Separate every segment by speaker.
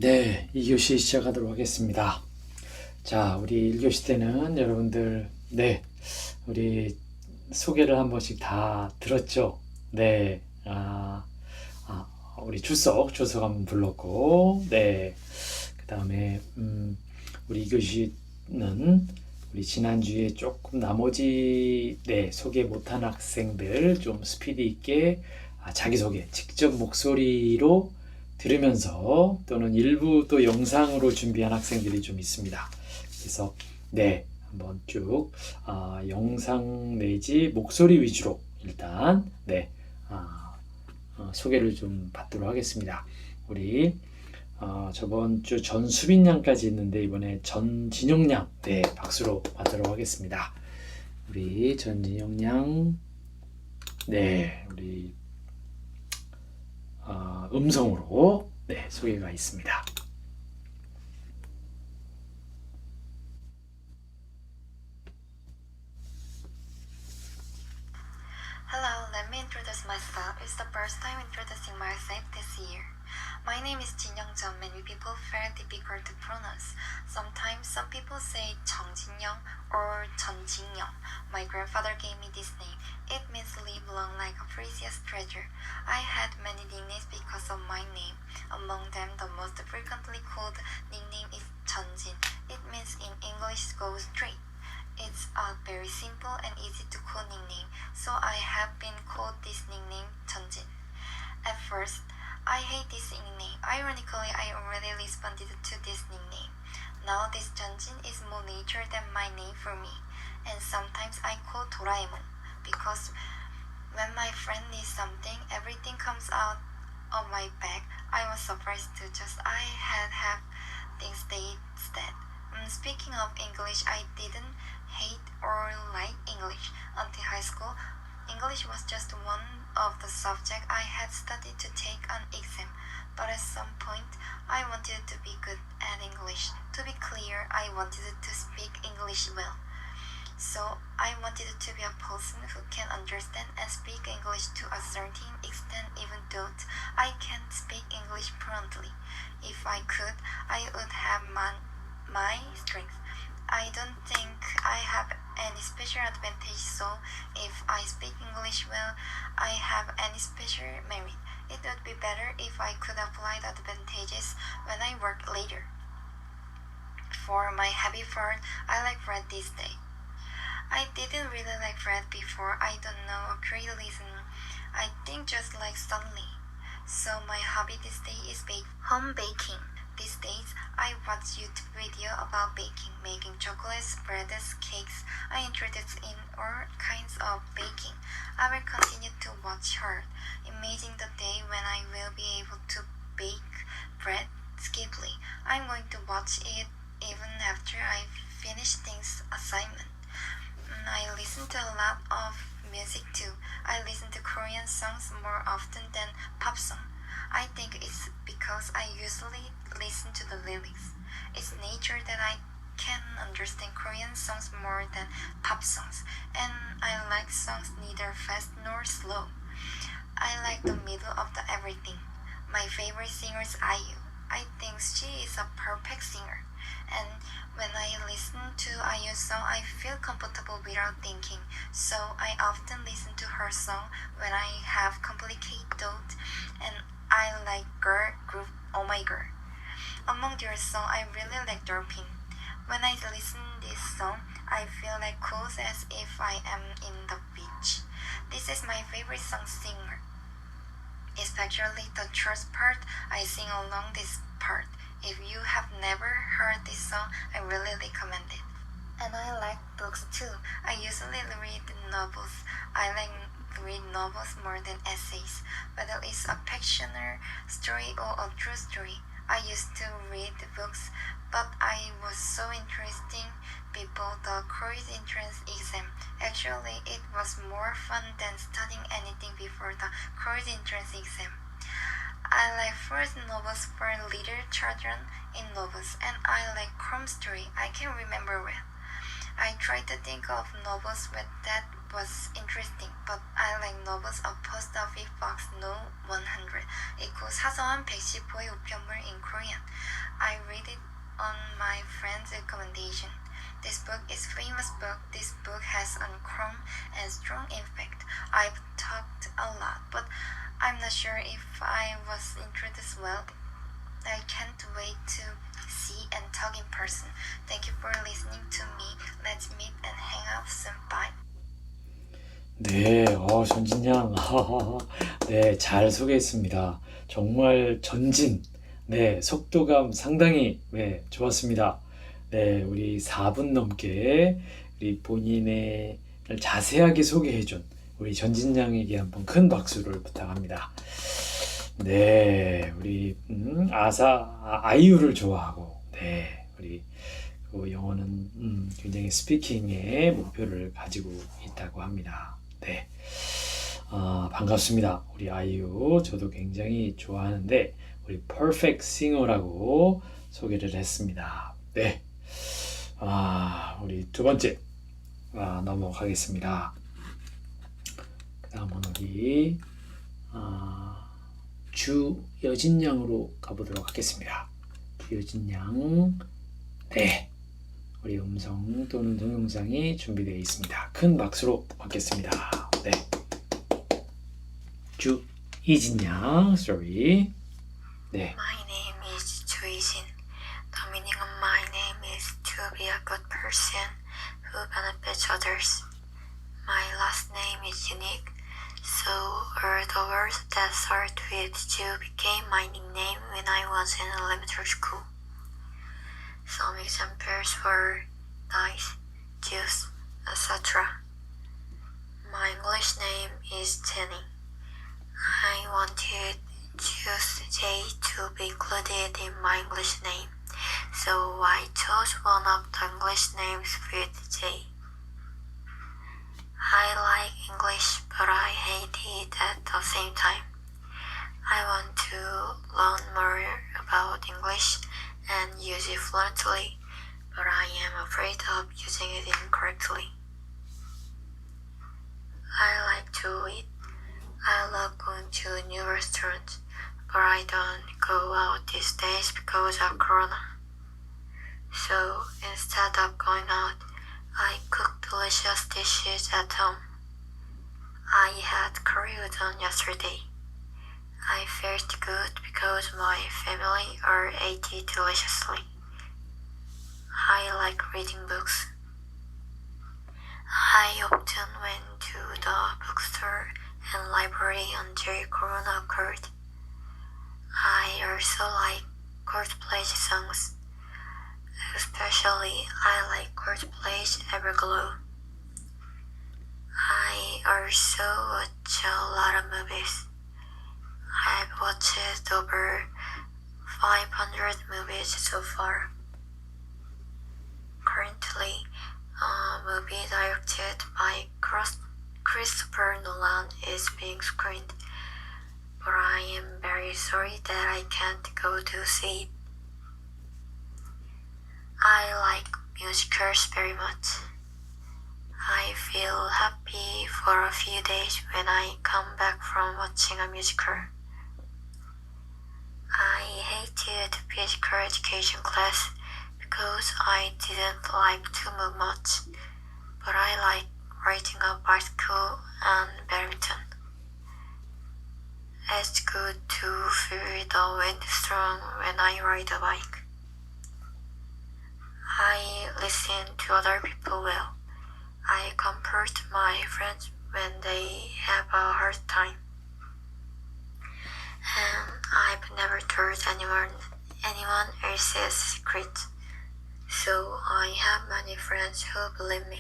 Speaker 1: 네, 2교시 시작하도록 하겠습니다. 자, 우리 1교시 때는 여러분들, 우리 소개를 한 번씩 다 들었죠? 네, 우리 출석 한번 불렀고, 그 다음에, 우리 2교시는 우리 지난주에 조금 나머지, 소개 못한 학생들 좀 스피드 있게 자기소개, 직접 목소리로 들으면서 또는 일부 또 영상으로 준비한 학생들이 좀 있습니다. 그래서 한번 쭉 영상 내지 목소리 위주로 일단 소개를 좀 받도록 하겠습니다. 우리 저번 주 전수빈 양까지 있는데 이번에 전진영 양 박수로 받도록 하겠습니다. 우리 전진영 양 우리 음성으로 소개가 있습니다.
Speaker 2: Hello, let me introduce myself. It's the first time introducing myself this year. My name is Jin Young Jeon. Many people find it difficult to pronounce. Sometimes some people say Jung Jin Young or Jeon Jin Young. My grandfather gave me this name. It means live long like a precious treasure. I had many nicknames because of my name. Among them, the most frequently called nickname is Jeonjin. It means in English go straight. It's a very simple and easy to call nickname, so I have been called this nickname Jeonjin. At first, I hate this nickname. Ironically, I already responded to this nickname. Now this Jeonjin is more nature than my name for me, and sometimes I call Doraemon because when my friend needs something, everything comes out of my bag. I was surprised to just I had things they said. Speaking of English, I didn't hate or like English until high school. English was just one of the subjects I had studied to take an exam, but at some point I wanted to be good at English. To be clear, I wanted to speak English well. So I wanted to be a person who can understand and speak English to a certain extent even though I can't speak English fluently. If I could, I would have my strength. I don't think I have any special advantage, so if I speak English well, I have any special merit. It would be better if I could apply the advantages when I work later. For my hobby part, I like bread this day. I didn't really like bread before. I don't know a great reason. I think just like suddenly. So my hobby this day is home baking. These days, I watch YouTube video about baking, making chocolates, breads, cakes. I introduced in all kinds of baking. I will continue to watch her. Imagine the day when I will be able to bake bread skillfully. I'm going to watch it even after I finish things assignment. I listen to a lot of music too. I listen to Korean songs more often than pop songs. I think it's because I usually listen to the lyrics. It's nature that I can understand Korean songs more than pop songs, and I like songs neither fast nor slow. I like the middle of the everything. My favorite singer is IU. I think she is a perfect singer, and when I listen to IU's song, I feel comfortable without thinking, so I often listen to her song when I have complicated thoughts, and I like girl group Oh My Girl. Among their songs, I really like Dolphin. When I listen this song, I feel like cool as if I am in the beach. This is my favorite song singer. Especially the chorus part, I sing along this part. If you have never heard this song, I really recommend it. And I like books too. I usually read novels. I like read novels more than essays, whether it's a fictional story or a true story. I used to read books, but I was so interested before the college entrance exam. Actually, it was more fun than studying anything before the college entrance exam. I like first novels for little children in novels, and I like crime story. I can remember well. I tried to think of novels that was interesting, but I like novels of Post Office Box No 100 equals 사서한 115의 우편물 in Korean. I read it on my friend's recommendation. This book is famous book. This book has on Chrome and strong impact. I've talked a lot, but I'm not sure if I was introduced well. I can't wait to see and talk in person. Thank you for listening to me. Let's meet and hang out soon. Bye.
Speaker 1: 네, 전진양, 네, 잘 소개했습니다. 정말 전진, 네, 속도감 상당히, 네, 좋았습니다. 네, 우리 4분 넘게 우리 본인의 자세하게 소개해준 우리 전진양에게 한번 큰 박수를 부탁합니다. 네, 우리 아이유를 좋아하고, 네, 우리 그 영어는 굉장히 스피킹의 목표를 가지고 있다고 합니다. 네, 반갑습니다. 우리 아이유 저도 굉장히 좋아하는데 우리 퍼펙트 싱어라고 소개를 했습니다. 네, 우리 두 번째 넘어가겠습니다. 그 다음은 우리 주여진 양으로 가보도록 하겠습니다. 주여진 양, 네, 우리 음성 또는 동영상이 준비되어 있습니다. 큰 박수로 받겠습니다. 네, 주이진 양, sorry. 네,
Speaker 2: My name is Choi-jin. The meaning of my name is to be a good person who benefits others. My last name is unique, so all the words that start with Ju became my nickname when I was in elementary school. Some examples were dice, juice, etc. My English name is Jenny. I wanted Juice J to be included in my English name, so I chose one of the English names with J. I like English, but I hate it at the same time. I want to learn more about English and use it fluently, but I am afraid of using it incorrectly. I like to eat. I love going to new restaurants, but I don't go out these days because of Corona. So instead of going out, I cook delicious dishes at home. I had curry udon yesterday. I felt good because my family are ate it deliciously. I like reading books. I often went to the bookstore and library until Corona occurred. I also like Coldplay's songs. Especially, I like Coldplay's Everglow. I also watch a lot of movies. I've watched over 500 movies so far. Currently, a movie directed by Christopher Nolan is being screened, but I am very sorry that I can't go to see it. I like musicals very much. I feel happy for a few days when I come back from watching a musical. I hated physical education class because I didn't like to move much, but I like riding a bicycle and badminton. It's good to feel the wind strong when I ride a bike. I listen to other people well. I comfort my friends when they have a hard time. And I've never told anyone else's secret, so I have many friends who believe me.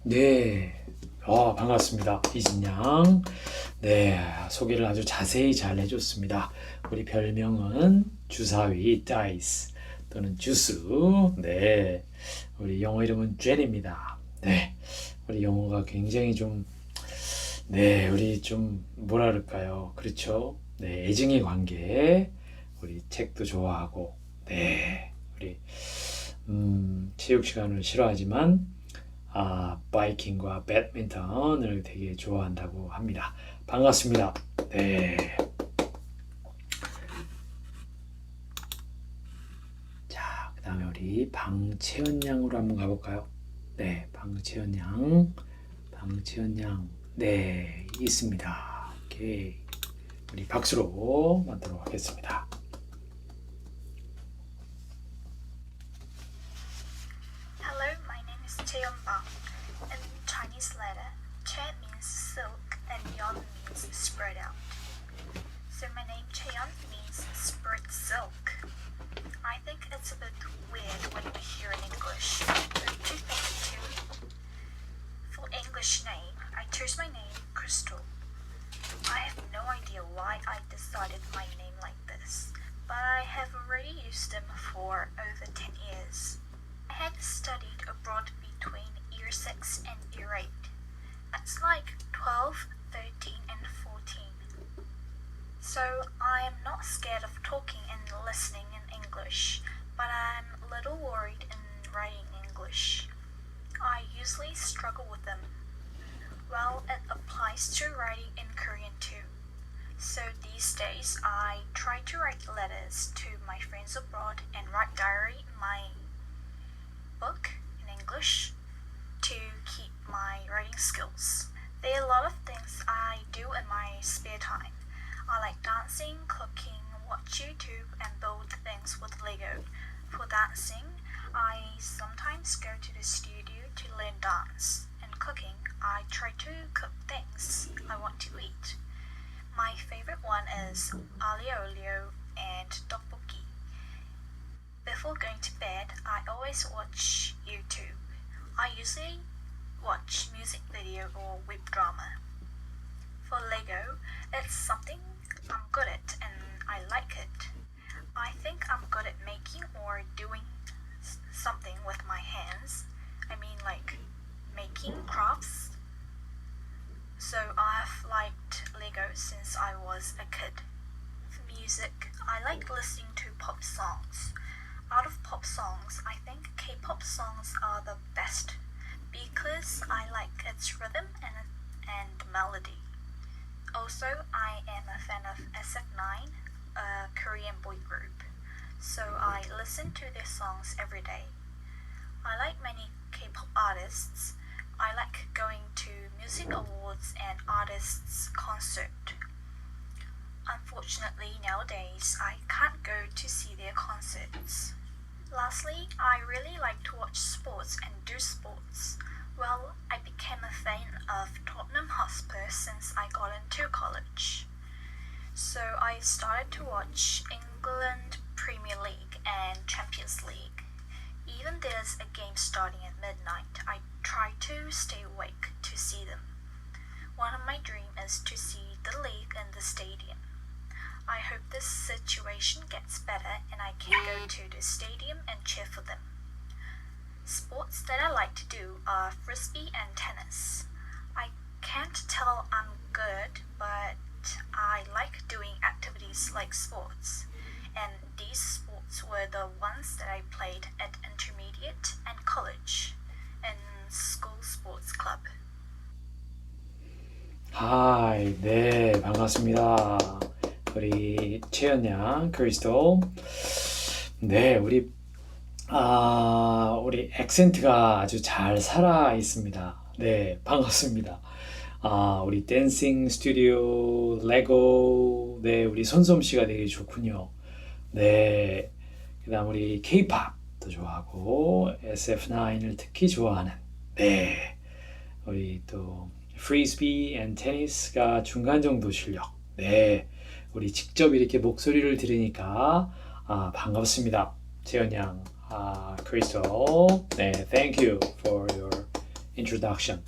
Speaker 1: 네, 반갑습니다. 이진양. 네, 소개를 아주 자세히 잘 해줬습니다. 우리 별명은 주사위 다이스 또는 주스. 네, 우리 영어 이름은 젠입니다. 네, 우리 영어가 굉장히 좀, 네, 우리 좀 뭐라 그럴까요? 그렇죠? 네, 애증의 관계. 우리 책도 좋아하고, 네, 우리 체육 시간을 싫어하지만 바이킹과 배드민턴을 되게 좋아한다고 합니다. 반갑습니다. 네. 자, 그 다음에 우리 방채연 양으로 한번 가볼까요? 네, 방채연 양. 네, 있습니다. 오케이. 우리 박수로 만들도록 하겠습니다.
Speaker 2: Hello, my name is Cheon Bang. In Chinese letter, Che means silk and Yeon means spread out. So my name Cheon means spread silk. I think it's a bit weird when we hear in English. Don't you think too? For English name, I chose my name Crystal. I have no idea why I decided my name like this, but I have already used them for over 10 years. I had studied abroad between year 6 and year 8. That's like 12, 13 and 14. So I am not scared of talking and listening in English, but I'm a little worried in writing English. I usually struggle with them. Well, it applies to writing in Korean too. So these days I try to write letters to my friends abroad and write diary in my book in English to keep my writing skills. There are a lot of things I do in my spare time. I like dancing, cooking, watch YouTube and build things with Lego. For dancing, I sometimes go to the studio to learn dance. And cooking, I try to cook things I want to eat. My favorite one is aglio olio and tteokbokki. Before going to bed, I always watch YouTube. I usually watch music video or web drama. For Lego, it's something I'm good at and I like it. I think I'm good at making or doing something with my hands. I mean like making crafts. So I've liked Lego since I was a kid. For music, I like listening to pop songs. Out of pop songs, I think K-pop songs are the best because I like its rhythm and melody. Also, I am a fan of SF9, a Korean boy group, so I listen to their songs every day. I like many K-pop artists. I like going to music awards and artists' concert. Unfortunately, nowadays, I can't go to see their concerts. Lastly, I really like to watch sports and do sports. Well, I became a fan of Tottenham Hotspur since I got into college. So I started to watch England Premier League and Champions League. Even there's a game starting at midnight, I try to stay awake to see them. One of my dreams is to see the league in the stadium. I hope this situation gets better and I can go to the stadium and cheer for them. Sports that I like to do are frisbee and tennis. I can't tell I'm good, but I like doing activities like sports. And these sports were the ones that I played at intermediate and college in school sports club.
Speaker 1: 하이, 네, 반갑습니다. 우리 채연 양, 크리스톨. 네, 우리 액센트가 아주 잘 살아 있습니다. 네, 반갑습니다. 우리 댄싱 스튜디오, 레고, 네, 우리 손솜 씨가 되게 좋군요. 네, 그 다음 우리 K-팝도 좋아하고, SF9을 특히 좋아하는, 네, 우리 또, 프리스비 앤 테니스가 중간 정도 실력. 네, 우리 직접 이렇게 목소리를 들으니까 반갑습니다. 재현 양, 크리스톨. 네, thank you for your introduction.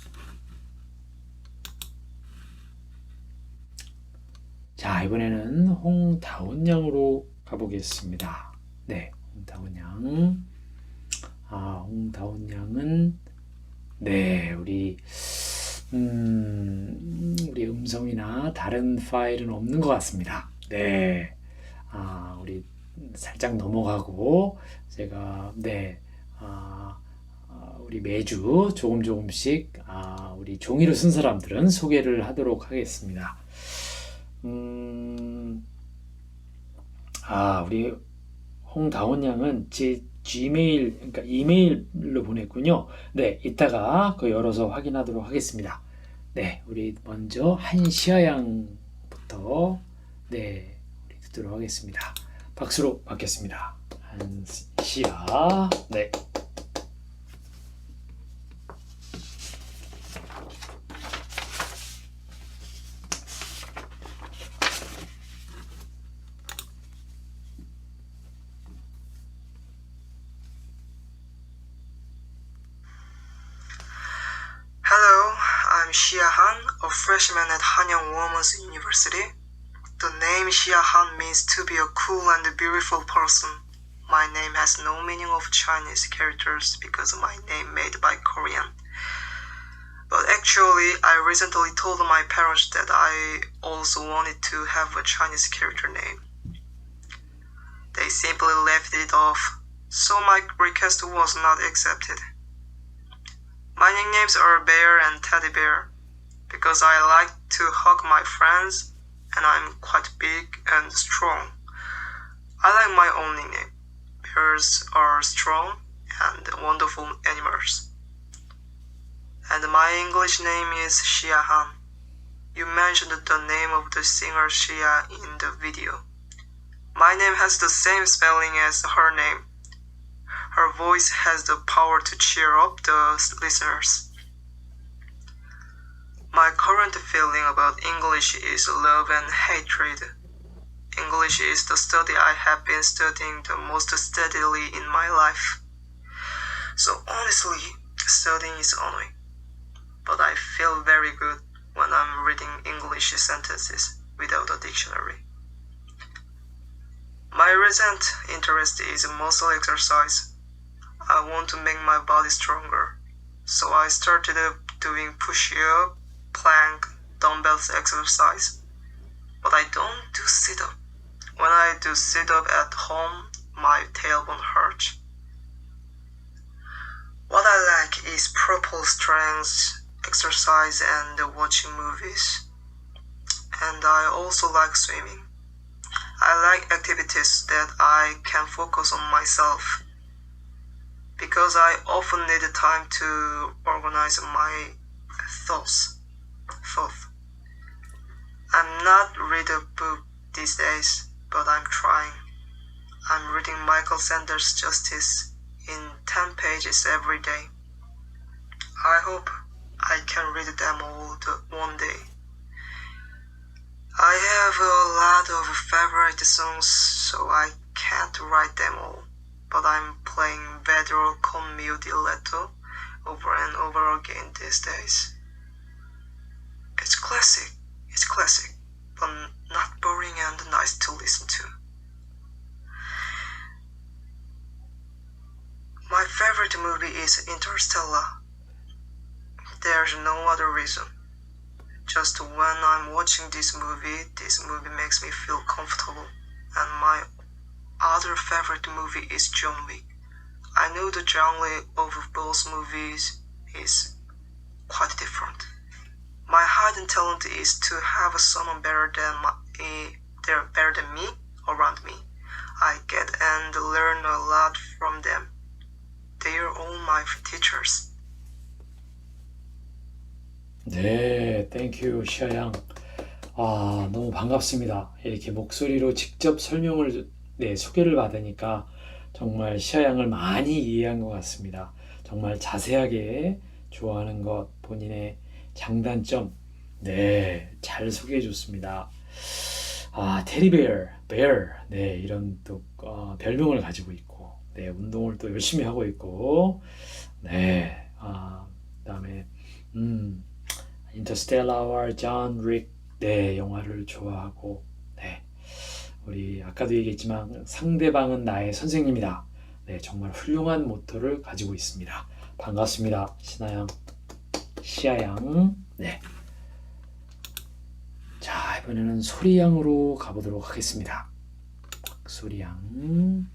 Speaker 1: 자, 이번에는 홍다운 양으로 가보겠습니다. 네, 홍다운 양. 홍다운 양은 네, 우리 음성이나 다른 파일은 없는 것 같습니다. 네, 우리 살짝 넘어가고 제가 우리 매주 조금씩 우리 종이로 쓴 사람들은 소개를 하도록 하겠습니다. 우리 홍다원 양은 제 지메일, 그러니까 이메일로 보냈군요. 네, 이따가 그거 열어서 확인하도록 하겠습니다. 네, 우리 먼저 한시아 양부터 우리 듣도록 하겠습니다. 박수로 받겠습니다. 한시아. 네.
Speaker 3: Hello, I'm Xia Han, a freshman at Hanyang Women's University. The name Xia Han means to be a cool and beautiful person. My name has no meaning of Chinese characters because my name made by Korean. But actually, I recently told my parents that I also wanted to have a Chinese character name. They simply left it off, so my request was not accepted. My nicknames are Bear and Teddy Bear because I like to hug my friends and I'm quite big and strong. I like my own nickname. Bears are strong and wonderful animals. And my English name is Xia Han. You mentioned the name of the singer Xia in the video. My name has the same spelling as her name. Her voice has the power to cheer up the listeners. My current feeling about English is love and hatred. English is the study I have been studying the most steadily in my life. So honestly, studying is annoying. But I feel very good when I'm reading English sentences without a dictionary. My recent interest is muscle exercise. I want to make my body stronger, so I started doing push-up, plank, dumbbells exercise. But I don't do sit-up. When I do sit-up at home, my tailbone hurts. What I like is proper strength exercise and watching movies. And I also like swimming. I like activities that I can focus on myself, because I often need time to organize my thoughts. I'm not reading a book these days, but I'm trying. I'm reading Michael Sanders' Justice in 10 pages every day. I hope I can read them all one day. I have a lot of favorite songs, so I can't write them all. But I'm playing Vedro con mio diletto over and over again these days. It's classic, but not boring and nice to listen to. My favorite movie is Interstellar. There's no other reason. Just when I'm watching this movie makes me feel comfortable, and my other favorite movie is John Wick. I know the genre of both movies is quite different. My hidden talent is to have someone better than me around me. I get and learn a lot from them. They are all my teachers.
Speaker 1: 네, 땡큐 시아양. 너무 반갑습니다. 이렇게 목소리로 직접 소개를 받으니까 정말 시아양을 많이 이해한 것 같습니다. 정말 자세하게 좋아하는 것, 본인의 장단점, 잘 소개해 줬습니다. 테디베어, 이런 또 별명을 가지고 있고, 운동을 또 열심히 하고 있고, 그다음에 인터스텔라와 존 릭, 영화를 좋아하고, 우리 아까도 얘기했지만 상대방은 나의 선생님이다. 정말 훌륭한 모토를 가지고 있습니다. 반갑습니다, 시아양. 자, 이번에는 소리양으로 가보도록 하겠습니다. 소리양.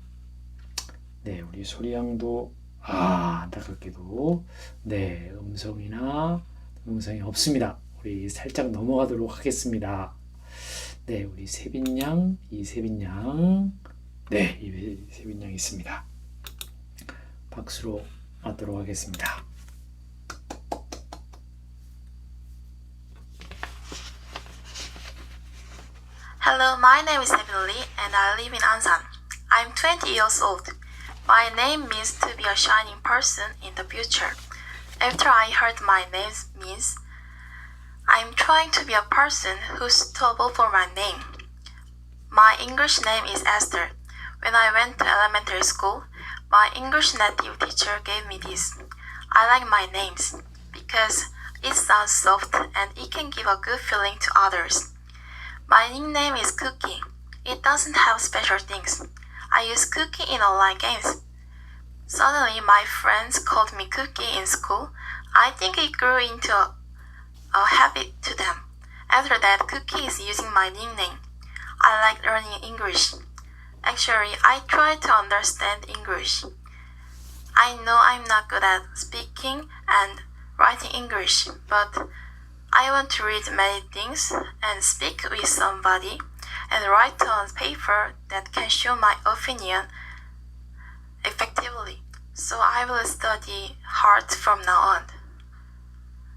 Speaker 1: 네, 우리 소리양도 안타깝게도 네, 음성이나 동영상이 없습니다. 우리 살짝 넘어가도록 하겠습니다. 네, 우리 세빈양, 이세빈양. 네, 이세빈양 있습니다. 박수로 맞도록 하겠습니다.
Speaker 2: Hello, my name is Evan Lee and I live in Ansan. I'm 20 years old. My name means to be a shining person in the future. After I heard my name means, I'm trying to be a person who's suitable for my name. My English name is Esther. When I went to elementary school, my English native teacher gave me this. I like my names because it sounds soft and it can give a good feeling to others. My nickname is Cookie. It doesn't have special things. I use Cookie in online games. Suddenly, my friends called me Cookie in school. I think it grew into a habit to them. After that, Cookie is using my nickname. I like learning English. Actually, I try to understand English. I know I'm not good at speaking and writing English, but I want to read many things and speak with somebody and write on paper that can show my opinion effectively. So I will study hard from now on.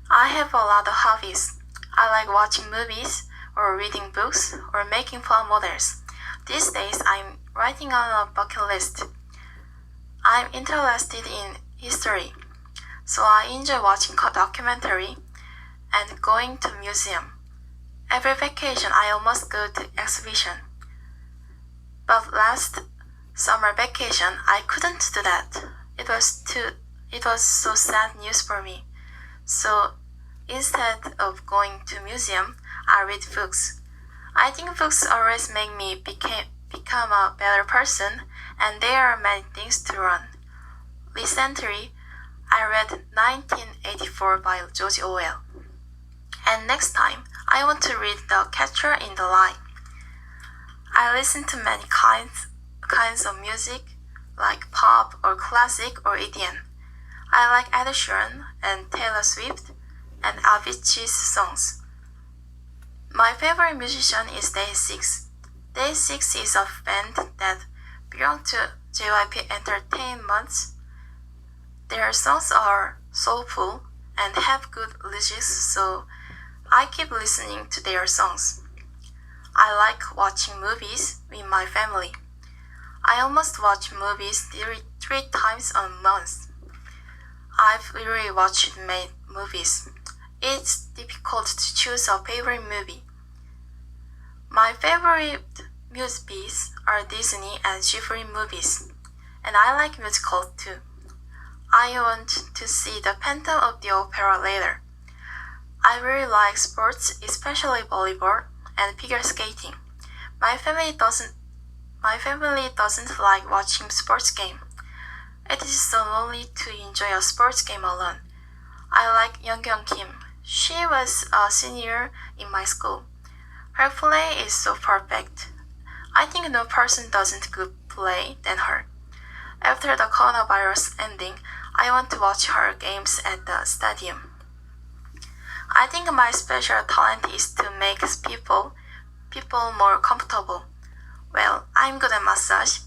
Speaker 2: I have a lot of hobbies. I like watching movies or reading books or making fun models. These days I'm writing on a bucket list. I'm interested in history, so I enjoy watching a documentary and going to museum. Every vacation I almost go to exhibition. But last summer vacation I couldn't do that. It was so sad news for me. So instead of going to museum, I read books. I think books always make me become a better person, and there are many things to learn. Recently, I read 1984 by George Orwell. And next time, I want to read The Catcher in the Rye. I listen to many kinds of music, like pop or classic or EDM. I like Ed Sheeran and Taylor Swift and Avicii's songs. My favorite musician is Day6. Day6 is a band that belongs to JYP Entertainment. Their songs are soulful and have good lyrics, so I keep listening to their songs. I like watching movies with my family. I almost watch movies three times a month. I've really watched many movies. It's difficult to choose a favorite movie. My favorite movies are Disney and Ghibli movies, and I like musicals too. I want to see the Phantom of the Opera later. I really like sports, especially volleyball and figure skating. My family doesn't like watching sports game. It is so lonely to enjoy a sports game alone. I like Youngkyung Kim. She was a senior in my school. Her play is so perfect. I think no person doesn't good play than her. After the coronavirus ending, I want to watch her games at the stadium. I think my special talent is to make people more comfortable. Well, I'm good at massage,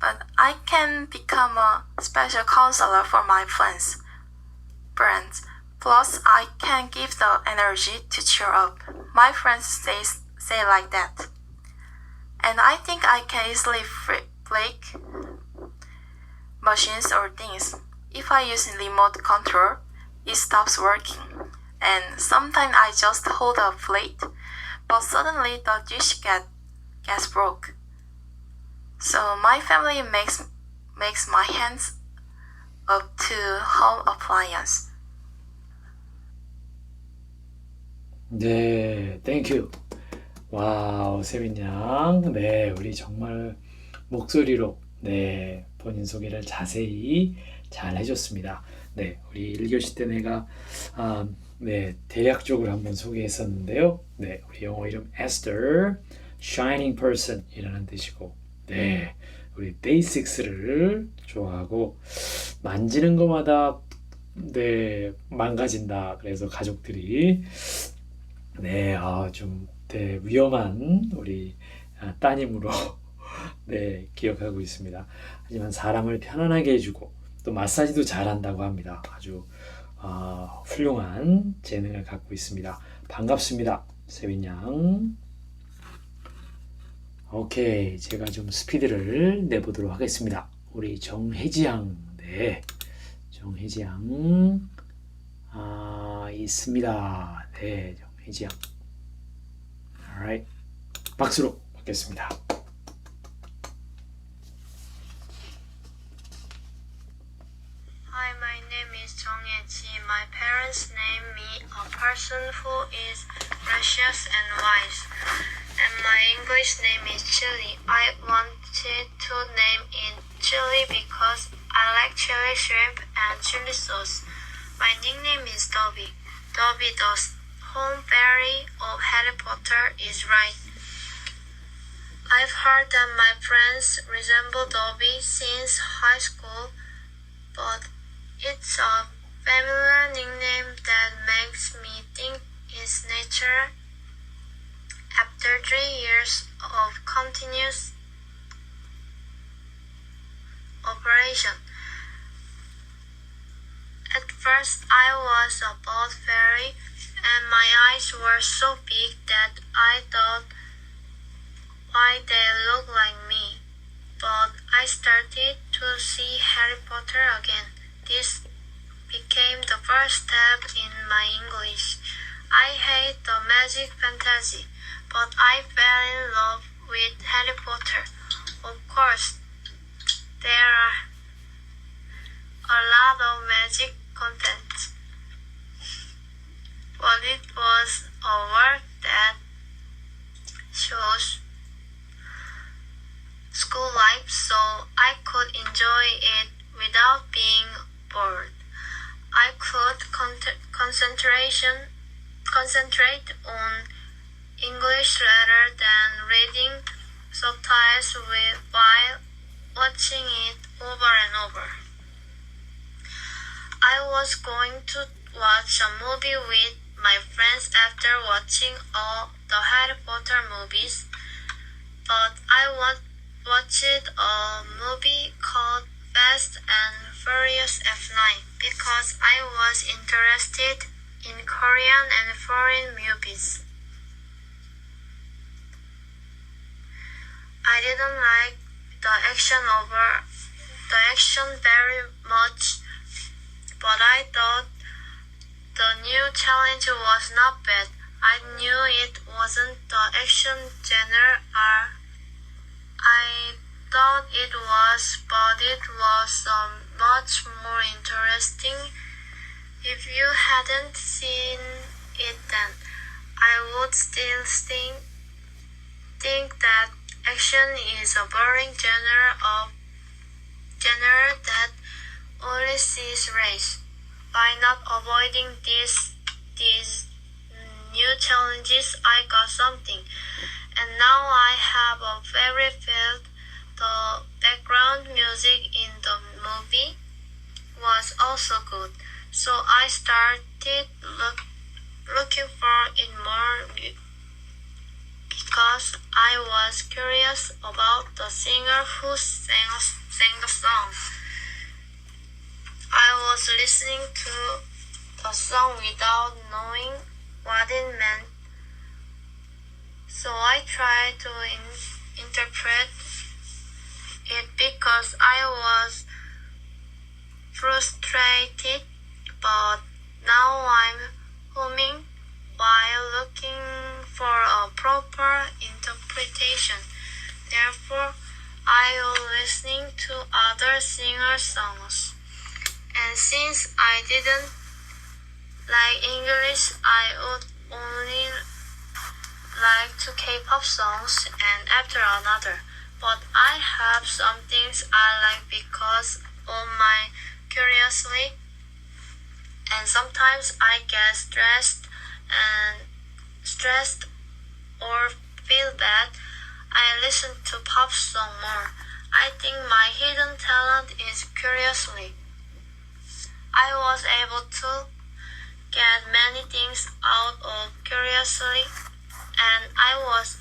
Speaker 2: but I can become a special counselor for my friends. Plus, I can give the energy to cheer up. My friends say like that. And I think I can easily break machines or things. If I use remote control, it stops working. And sometimes I just hold a plate, but suddenly the dish gets broke. So my family makes my hands up to home appliance.
Speaker 1: 네, 땡큐. 와우, 세빈 양. 네, 우리 정말 목소리로 네, 본인 소개를 자세히 잘 해줬습니다. 네, 우리 1교시 때 내가 네, 대략적으로 한번 소개했었는데요. 네, 우리 영어 이름 Esther, shining person 이라는 뜻이고, 네, 우리 데이식스를 좋아하고 만지는 것마다 네, 망가진다. 그래서 가족들이 네, 좀 위험한 우리 따님으로 네, 기억하고 있습니다. 하지만 사람을 편안하게 해주고 또 마사지도 잘한다고 합니다. 아주 훌륭한 재능을 갖고 있습니다. 반갑습니다, 세빈 양. 오케이, 제가 좀 스피드를 내보도록 하겠습니다. 우리 정혜지 양, 네, 정혜지 양, 있습니다. 네, 정혜지 양. alright, 박수로 받겠습니다.
Speaker 2: Hi, my name is Jung Hye-ji. My parents named me a person who is gracious and wise. And my English name is Chili. I wanted to name it Chili because I like chili shrimp and chili sauce. My nickname is Dobby. Dobby, the home fairy of Harry Potter, is right. I've heard that my friends resemble Dobby since high school, but it's a familiar nickname that makes me think it's nature. After 3 years of continuous operation, at first I was a bald fairy and my eyes were so big that I thought why they look like me. But I started to see Harry Potter again. This became the first step in my English. I hate the magic fantasy, but I fell in love with Harry Potter. Of course, there are a lot of magic content, but it was a work that shows school life, so I could enjoy it without being bored. I could concentrate on English rather than reading subtitles while watching it over and over. I was going to watch a movie with my friends after watching all the Harry Potter movies, but I watched a movie called Fast and Furious F9 because I was interested in Korean and foreign movies. I didn't like the action very much, but I thought the new challenge was not bad. I knew it wasn't the action genre I thought it was, but it was much more interesting. If you hadn't seen it then, I would still think that action is a boring genre that only sees race. By not avoiding these new challenges, I got something. And now I have a favorite field. The background music in the movie was also good, so I started looking for it more because I was curious about the singer who sang the song. I was listening to the song without knowing what it meant, so I tried to interpret it because I was frustrated, but now I'm humming while looking for a proper interpretation. Therefore, I was listening to other singers' songs. And since I didn't like English, I would only like to K-pop songs and after another. But I have some things I like because of my curiosity, and sometimes I get stressed or feel bad. I listen to pop song more. I think my hidden talent is curiously. I was able to get many things out of curiosity, and I was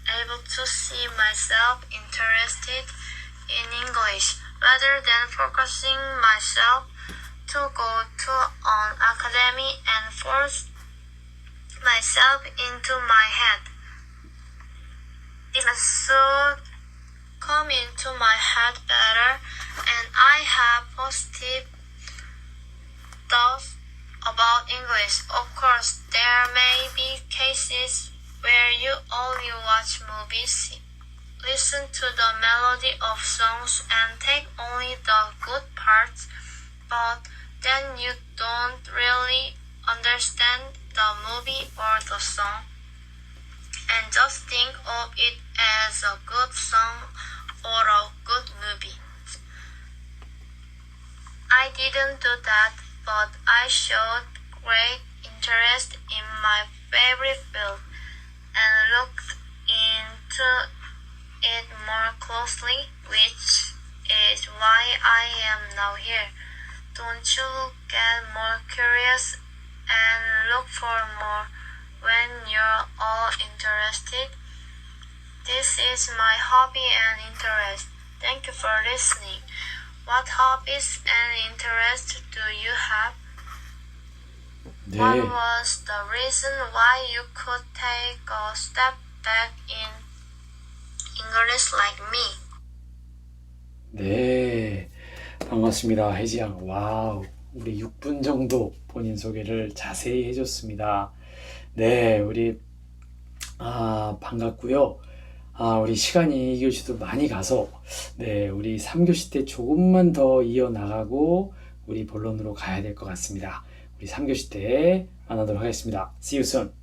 Speaker 2: able to see myself interested in English rather than focusing myself to go to an academy and force myself into my head. This should come into my head better, and I have positive thoughts about English. Of course, there may be cases where you only watch movies, listen to the melody of songs, and take only the good parts, but then you don't really understand the movie or the song, and just think of it as a good song or a good movie. I didn't do that, but I showed great interest in my favorite field and looked into it more closely, which is why I am now here. Don't you get more curious and look for more when you're all interested? This is my hobby and interest. Thank you for listening. What hobbies and interests do you have?
Speaker 1: 네.
Speaker 2: What was the reason why you could take a step back in English like me?
Speaker 1: 네. 반갑습니다. 혜지양. 와우. 우리 6분 정도 본인 소개를 자세히 해줬습니다. 네. 우리, 반갑고요. 우리 시간이 2교시도 많이 가서, 네. 우리 3교시 때 조금만 더 이어나가고, 우리 본론으로 가야 될 것 같습니다. 우리 3교시 때 만나도록 하겠습니다. See you soon.